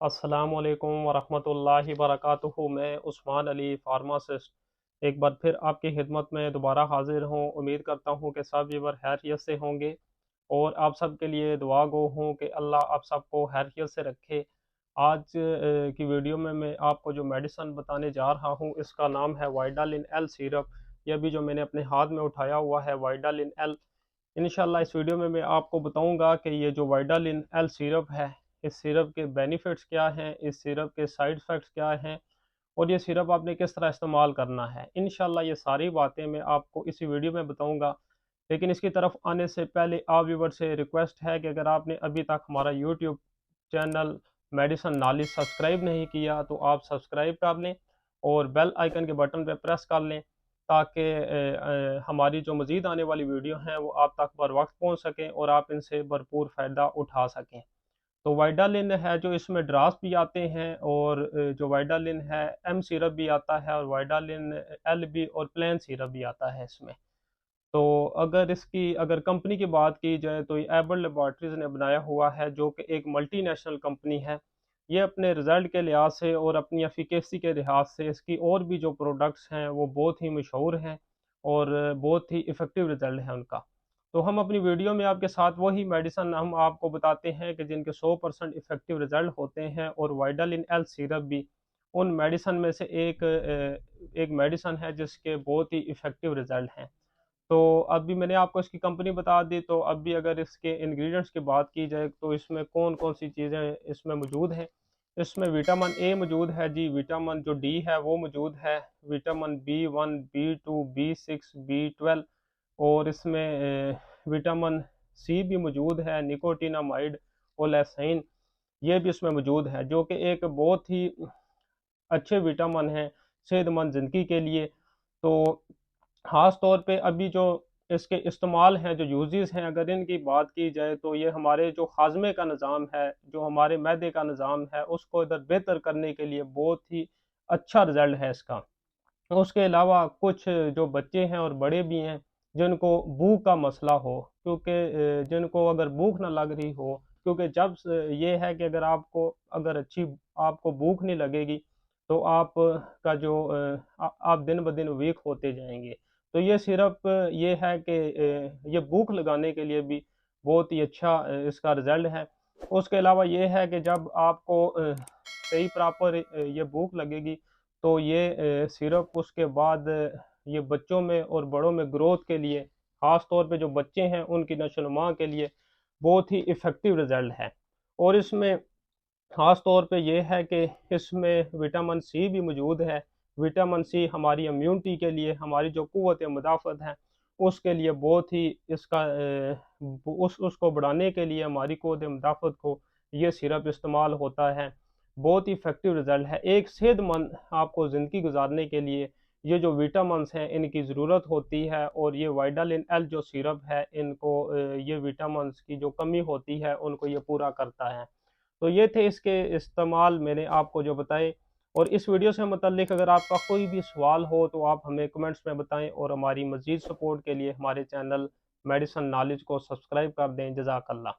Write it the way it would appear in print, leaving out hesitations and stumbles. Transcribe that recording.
अस्सलामुअलैकुम वरहमतुल्लाहि वबरकातुहू। मैं उस्मान अली फार्मासिस्ट एक बार फिर आपकी खिदमत में दोबारा हाजिर हूँ। उम्मीद करता हूँ कि सब व्यूअर खैरियत से होंगे और आप सब के लिए दुआ गो हूँ कि अल्लाह आप सबको खैरियत से रखे। आज की वीडियो में मैं आपको जो मेडिसन बताने जा रहा हूँ इसका नाम है वाइडालिन एल सिरप। ये अभी जो मैंने अपने हाथ में उठाया हुआ है वाइडालिन एल। इंशाल्लाह इस वीडियो में मैं आपको बताऊंगा कि ये जो वाइडालिन एल सिरप है, इस सिरप के बेनिफिट्स क्या हैं, इस सिरप के साइड इफ़ेक्ट्स क्या हैं और ये सिरप आपने किस तरह इस्तेमाल करना है। इंशाल्लाह ये सारी बातें मैं आपको इसी वीडियो में बताऊंगा। लेकिन इसकी तरफ आने से पहले आप व्यूवर से रिक्वेस्ट है कि अगर आपने अभी तक हमारा YouTube channel Medicine Knowledge subscribe नहीं किया तो आप सब्सक्राइब कर लें और बेल आइकन के बटन पर प्रेस कर लें ताकि हमारी जो मज़ीद आने वाली वीडियो हैं वो आप तक बर वक्त पहुँच सकें और आप इनसे भरपूर फ़ायदा उठा सकें। तो वाइडालिन है जो इसमें ड्रास भी आते हैं और जो वाइडालिन है एम सिरप भी आता है और वाइडालिन एल भी और प्लेन सिरप भी आता है इसमें। तो अगर कंपनी की बात की जाए तो ये एबल लेबॉर्ट्रीज ने बनाया हुआ है जो कि एक मल्टीनेशनल कंपनी है। ये अपने रिज़ल्ट के लिहाज से और अपनी एफिकेसी के लिहाज से इसकी और भी जो प्रोडक्ट्स हैं वो बहुत ही मशहूर हैं और बहुत ही इफ़ेक्टिव रिज़ल्ट है उनका। तो हम अपनी वीडियो में आपके साथ वही मेडिसन हम आपको बताते हैं कि जिनके 100% इफ़ेक्टिव रिज़ल्ट होते हैं और वाइडालिन एल सिरप भी उन मेडिसन में से एक मेडिसन है जिसके बहुत ही इफ़ेक्टिव रिज़ल्ट हैं। तो अभी मैंने आपको इसकी कंपनी बता दी, तो अभी अगर इसके इंग्रेडिएंट्स की बात की जाए तो इसमें कौन कौन सी चीज़ें इसमें मौजूद हैं। इसमें विटामिन ए मौजूद है जी, विटामिन जो डी है वो मौजूद है, vitamin B 1 B 2 B 6 B 12 और इसमें विटामिन सी भी मौजूद है, निकोटिनामाइड और लैसाइन ये भी इसमें मौजूद है जो कि एक बहुत ही अच्छे विटामिन हैं सेहतमंद ज़िंदगी के लिए। तो ख़ास तौर पे अभी जो इसके इस्तेमाल हैं, जो यूज़ेज़ हैं, अगर इनकी बात की जाए तो ये हमारे जो हाज़मे का निज़ाम है, जो हमारे मैदे का निज़ाम है, उसको इधर बेहतर करने के लिए बहुत ही अच्छा रिज़ल्ट है इसका। उसके अलावा कुछ जो बच्चे हैं और बड़े भी हैं, जिनको भूख का मसला हो, क्योंकि जिनको अगर भूख ना लग रही हो, क्योंकि जब स ये है कि अगर आपको भूख नहीं लगेगी, तो आप का जो आप दिन-ब-दिन वीक होते जाएँगे। तो ये सिर्फ़ ये है कि ये भूख लगाने के लिए भी बहुत ही अच्छा इसका रिज़ल्ट है। उसके अलावा ये है कि जब आपको सही प्रॉपर ये भूख लगेगी तो ये सिरप उसके बाद ये बच्चों में और बड़ों में ग्रोथ के लिए, ख़ास तौर पे जो बच्चे हैं उनकी नशो-नुमा के लिए बहुत ही इफ़ेक्टिव रिज़ल्ट है। और इसमें ख़ास तौर पे ये है कि इसमें विटामिन सी भी मौजूद है। विटामिन सी हमारी इम्यूनिटी के लिए, हमारी जो क़ुव्वत मुदाफ़अत है, उसके लिए बहुत ही इसका उसको बढ़ाने के लिए हमारी क़ुव्वत मुदाफ़अत को ये सिरप इस्तेमाल होता है। बहुत ही इफ़ेक्टिव रिज़ल्ट है। एक सेहतमंद आपको ज़िंदगी गुज़ारने के लिए ये जो विटामिन्स हैं इनकी ज़रूरत होती है और ये वाइडालिन एल जो सिरप है इनको ये विटामिन्स की जो कमी होती है उनको ये पूरा करता है। तो ये थे इसके इस्तेमाल मैंने आपको जो बताए। और इस वीडियो से मुतल्लिक़ अगर आपका कोई भी सवाल हो तो आप हमें कमेंट्स में बताएँ और हमारी मज़ीद सपोर्ट के लिए हमारे चैनल मेडिसन नॉलेज को सब्सक्राइब कर दें। जज़ाकल्लाह।